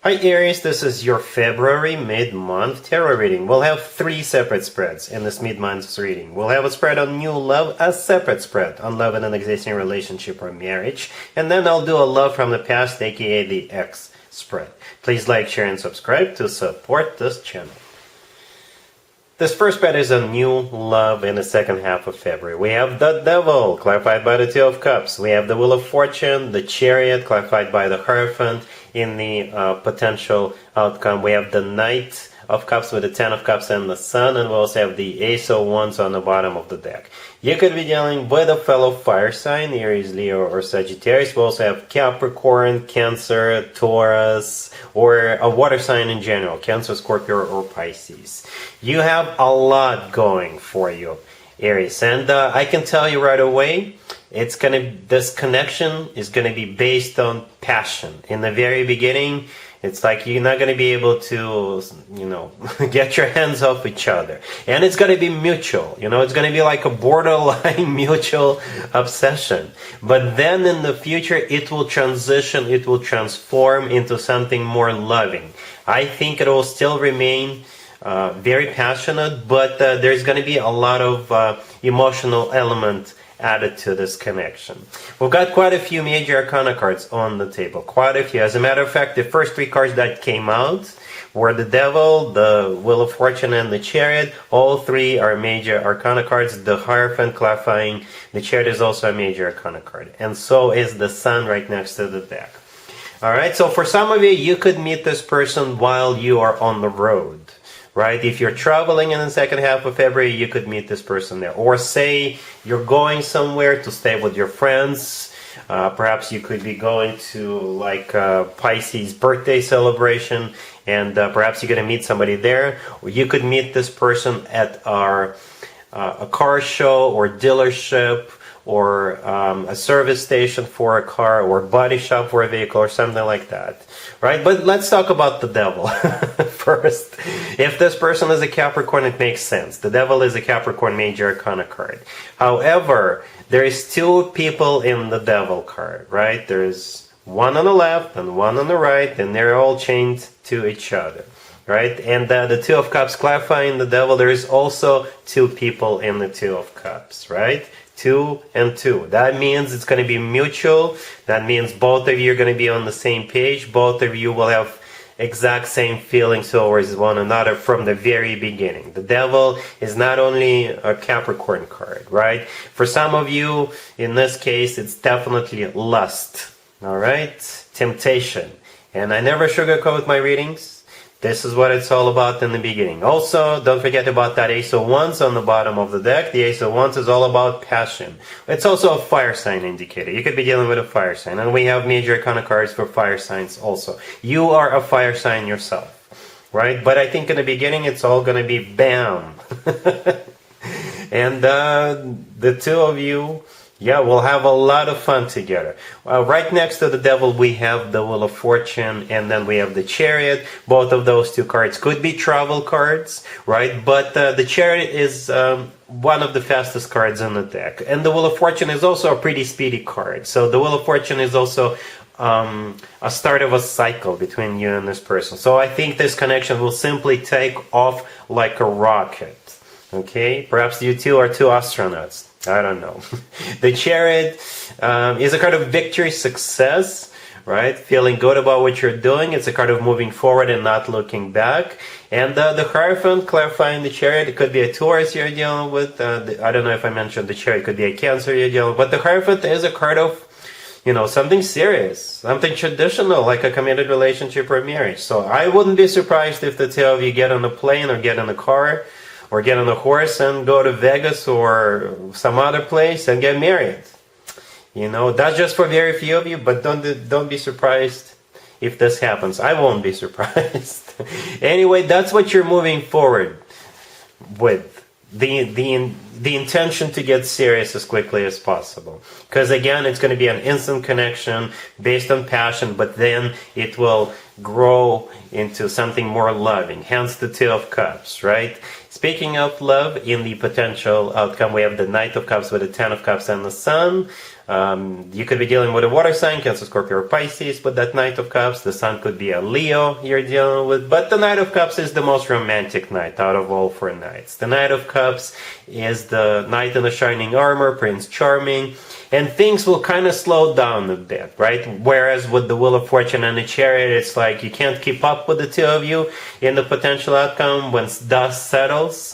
Hi Aries, this is your February mid-month tarot reading. We'll have 3 separate spreads in this mid-month reading. We'll have a spread on new love, a separate spread on love in an existing relationship or marriage, and then I'll do a love from the past, aka the X spread. Please like, share, and subscribe to support this channel. This first spread is a new love in the second half of February. We have the Devil, clarified by the Two of Cups. We have the Wheel of Fortune, the Chariot, clarified by the Hierophant in the potential outcome. We have the Knight of Cups with the Ten of Cups and the Sun, and we also have the Ace of Wands on the bottom of the deck. You could be dealing with a fellow fire sign, Aries, Leo, or Sagittarius. We also have Capricorn, Cancer, Taurus, or a water sign in general, Cancer, Scorpio, or Pisces. You have a lot going for you, Aries, and I can tell you right away, this connection is gonna be based on passion. In the very beginning, it's like you're not going to be able to, get your hands off each other. And it's going to be mutual. It's going to be like a borderline mutual obsession. But then in the future, it will transition, it will transform into something more loving. I think it will still remain very passionate, but there's going to be a lot of emotional element added to this connection. We've got quite a few major arcana cards on the table, quite a few. As a matter of fact, the first 3 cards that came out were the Devil, the Wheel of Fortune, and the Chariot. All 3 are major arcana cards. The Hierophant clarifying the Chariot is also a major arcana card, and so is the Sun right next to the deck. Alright, so for some of you, you could meet this person while you are on the road. Right? If you're traveling in the second half of February, you could meet this person there. Or say you're going somewhere to stay with your friends. Perhaps you could be going to like Pisces birthday celebration, and perhaps you're going to meet somebody there. Or you could meet this person at a car show or dealership, or a service station for a car, or body shop for a vehicle, or something like that. Right? But let's talk about the Devil first. If this person is a Capricorn, it makes sense. The Devil is a Capricorn major arcana card. However, there is 2 people in the Devil card, right? There's one on the left and one on the right, and they're all chained to each other. Right? And the Two of Cups clarifying the Devil, there is also 2 people in the Two of Cups, right? 2 and 2. That means it's going to be mutual. That means both of you are going to be on the same page. Both of you will have exact same feelings towards one another from the very beginning. The Devil is not only a Capricorn card, right? For some of you, in this case, it's definitely lust, all right? Temptation. And I never sugarcoat my readings. This is what it's all about in the beginning. Also, don't forget about that Ace of Wands on the bottom of the deck. The Ace of Wands is all about passion. It's also a fire sign indicator. You could be dealing with a fire sign. And we have major arcana cards for fire signs also. You are a fire sign yourself, right? But I think in the beginning, it's all going to be bam. And the 2 of you, yeah, we'll have a lot of fun together. Right next to the Devil, we have the Wheel of Fortune, and then we have the Chariot. Both of those 2 cards could be travel cards, right? But the Chariot is one of the fastest cards in the deck. And the Wheel of Fortune is also a pretty speedy card. So the Wheel of Fortune is also a start of a cycle between you and this person. So I think this connection will simply take off like a rocket. Okay? Perhaps you 2 are 2 astronauts. I don't know. The Chariot is a card of victory, success, right? Feeling good about what you're doing. It's a card of moving forward and not looking back. And the Hierophant clarifying the Chariot. It could be a Taurus you're dealing with. I don't know if I mentioned the Chariot. It could be a Cancer you're dealing with. But the Hierophant is a card of, something serious, something traditional, like a committed relationship or marriage. So I wouldn't be surprised if the 2 of you get on a plane or get in a car, or get on a horse and go to Vegas or some other place and get married. That's just for very few of you, but don't be surprised if this happens. I won't be surprised. Anyway, that's what you're moving forward with. The intention to get serious as quickly as possible. Because again, it's going to be an instant connection based on passion, but then it will grow into something more loving. Hence the 2 of Cups, right? Speaking of love, in the potential outcome, we have the Knight of Cups with the Ten of Cups and the Sun. You could be dealing with a water sign, Cancer, Scorpio, or Pisces, with that Knight of Cups. The Sun could be a Leo you're dealing with. But the Knight of Cups is the most romantic knight out of all 4 knights. The Knight of Cups is the knight in the shining armor, Prince Charming. And things will kind of slow down a bit, right? Whereas with the Wheel of Fortune and the Chariot, it's like you can't keep up with the two of you in the potential outcome. When dust settles,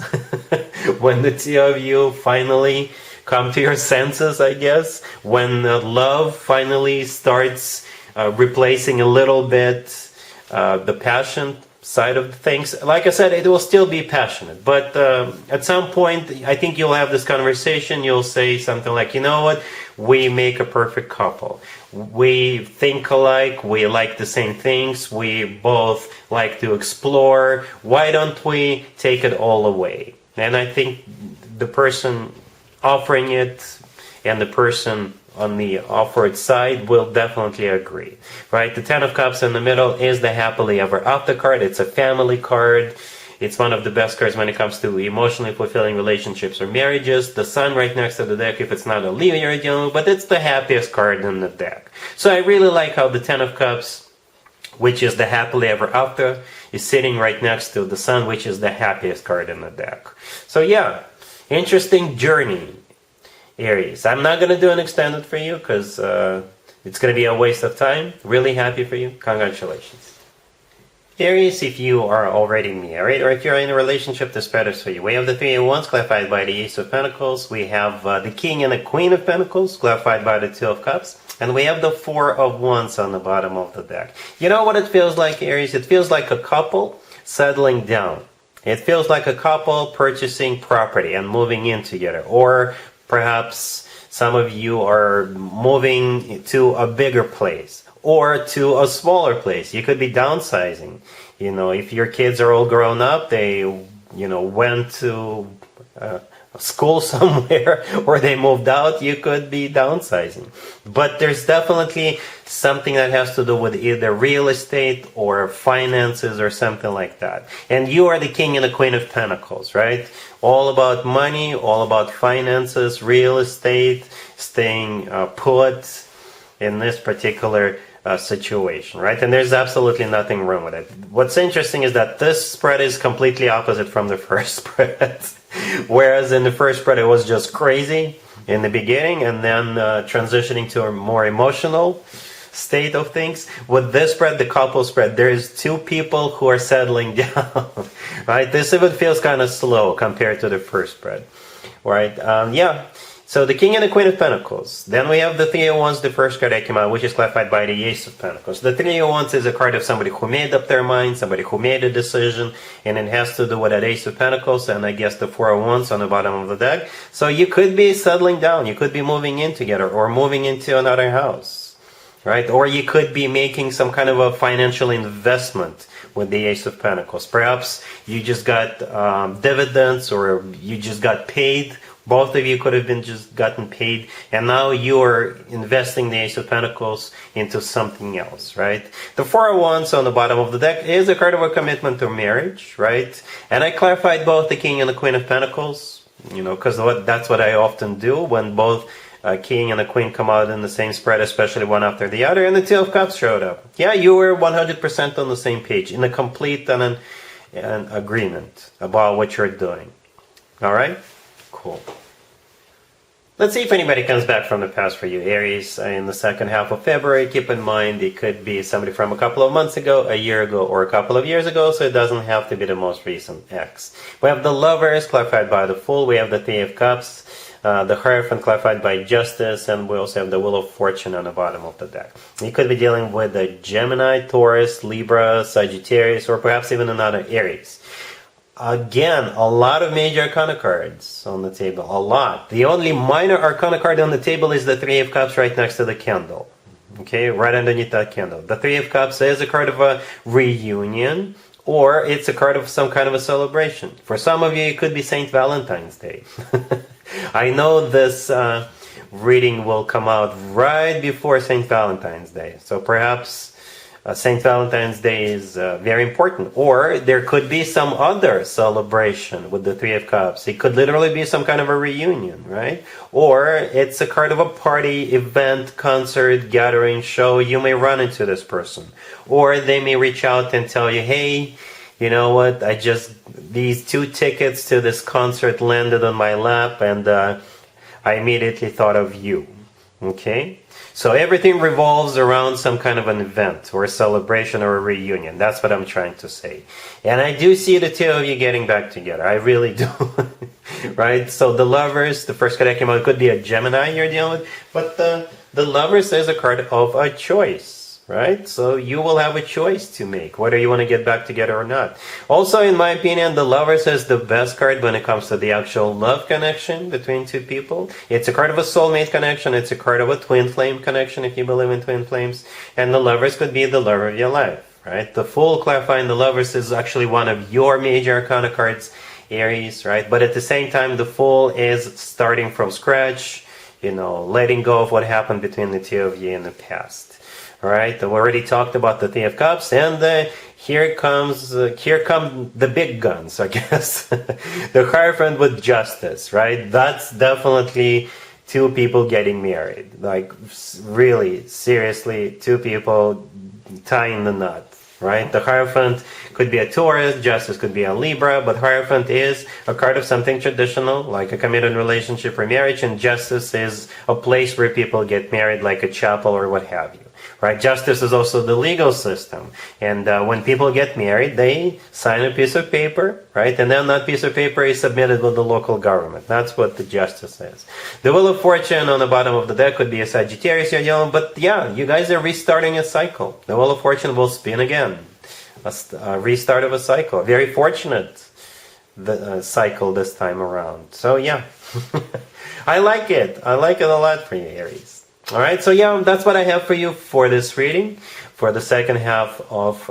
when the two of you finally come to your senses, I guess, when love finally starts replacing a little bit the passion side of things. Like I said, it will still be passionate, but at some point, I think you'll have this conversation. You'll say something like, you know what, we make a perfect couple. We think alike, we like the same things, we both like to explore. Why don't we take it all away? And I think the person offering it and the person on the offered side will definitely agree, right? The Ten of Cups in the middle is the happily ever after card. It's a family card. It's one of the best cards when it comes to emotionally fulfilling relationships or marriages. The Sun right next to the deck, if it's not a Leo you're dealing with, but it's the happiest card in the deck. So I really like how the Ten of Cups, which is the happily ever after, is sitting right next to the Sun, which is the happiest card in the deck. So yeah, interesting journey, Aries. I'm not going to do an extended for you because it's going to be a waste of time. Really happy for you. Congratulations. Aries, if you are already married or if you're in a relationship, this spread is for you. We have the Three of Wands clarified by the Ace of Pentacles. We have the King and the Queen of Pentacles clarified by the Two of Cups. And we have the Four of Wands on the bottom of the deck. You know what it feels like, Aries? It feels like a couple settling down. It feels like a couple purchasing property and moving in together. Or perhaps some of you are moving to a bigger place or to a smaller place. You could be downsizing. You know, if your kids are all grown up, they, you know, went to school somewhere or they moved out, you could be downsizing. But there's definitely something that has to do with either real estate or finances or something like that. And you are the King and the Queen of Pentacles, right? All about money, all about finances, real estate, staying put in this particular situation, right? And there's absolutely nothing wrong with it. What's interesting is that this spread is completely opposite from the first spread. Whereas in the first spread it was just crazy in the beginning and then transitioning to a more emotional state of things. With this spread, the couple spread, there's two people who are settling down, right? This even feels kind of slow compared to the first spread, right? Yeah. So the King and the Queen of Pentacles. Then we have the Three of Wands, the first card that came out, which is clarified by the Ace of Pentacles. The Three of Wands is a card of somebody who made up their mind, somebody who made a decision, and it has to do with that Ace of Pentacles and I guess the Four of Wands on the bottom of the deck. So you could be settling down, you could be moving in together or moving into another house, right? Or you could be making some kind of a financial investment with the Ace of Pentacles. Perhaps you just got dividends or you just got paid. Both of you could have been just gotten paid, and now you're investing the Ace of Pentacles into something else, right? The Four of Wands on the bottom of the deck is a card of a commitment to marriage, right? And I clarified both the King and the Queen of Pentacles, you know, because that's what I often do when both King and the Queen come out in the same spread, especially one after the other, and the Two of Cups showed up. Yeah, you were 100% on the same page, in a complete and an agreement about what you're doing. All right? Cool. Let's see if anybody comes back from the past for you, Aries, in the second half of February. Keep in mind, it could be somebody from a couple of months ago, a year ago, or a couple of years ago, so it doesn't have to be the most recent ex. We have the Lovers, clarified by the Fool. We have the Three of Cups, the Hierophant, clarified by Justice, and we also have the Wheel of Fortune on the bottom of the deck. You could be dealing with a Gemini, Taurus, Libra, Sagittarius, or perhaps even another Aries. Again, a lot of major arcana cards on the table. A lot. The only minor arcana card on the table is the Three of Cups right next to the candle. Okay, right underneath that candle. The Three of Cups is a card of a reunion, or it's a card of some kind of a celebration. For some of you, it could be St. Valentine's Day. I know this reading will come out right before St. Valentine's Day. So perhaps St. Valentine's Day is very important. Or there could be some other celebration with the Three of Cups. It could literally be some kind of a reunion, right? Or it's a card of a party, event, concert, gathering, show. You may run into this person. Or they may reach out and tell you, hey, you know what, these 2 tickets to this concert landed on my lap, and I immediately thought of you. Okay? So everything revolves around some kind of an event or a celebration or a reunion. That's what I'm trying to say. And I do see the 2 of you getting back together. I really do. Right? So the Lovers, the first card that came out, could be a Gemini you're dealing with. But the Lovers is a card of a choice. Right? So you will have a choice to make, whether you want to get back together or not. Also, in my opinion, the Lovers is the best card when it comes to the actual love connection between 2 people. It's a card of a soulmate connection. It's a card of a twin flame connection, if you believe in twin flames. And the Lovers could be the love of your life. Right? The Fool, clarifying the Lovers, is actually one of your major arcana cards, Aries. Right? But at the same time, the Fool is starting from scratch, letting go of what happened between the 2 of you in the past. All right, we already talked about the Three of Cups, and here come the big guns, I guess. The Hierophant with Justice, right? That's definitely 2 people getting married. Like, really, seriously, 2 people tying the knot, right? The Hierophant could be a Taurus, Justice could be a Libra, but Hierophant is a card of something traditional, like a committed relationship or marriage, and Justice is a place where people get married, like a chapel or what have you. Right? Justice is also the legal system. And when people get married, they sign a piece of paper, right? And then that piece of paper is submitted with the local government. That's what the Justice is. The Wheel of Fortune on the bottom of the deck could be a Sagittarius you're dealing, but yeah, you guys are restarting a cycle. The Wheel of Fortune will spin again. A restart of a cycle. A very fortunate cycle this time around. So yeah, I like it. I like it a lot for you, Aries. Alright, so yeah, that's what I have for you for this reading, for the second half of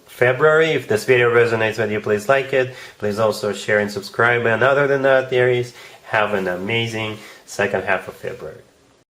February. If this video resonates with you, please like it. Please also share and subscribe. And other than that, Aries, have an amazing second half of February.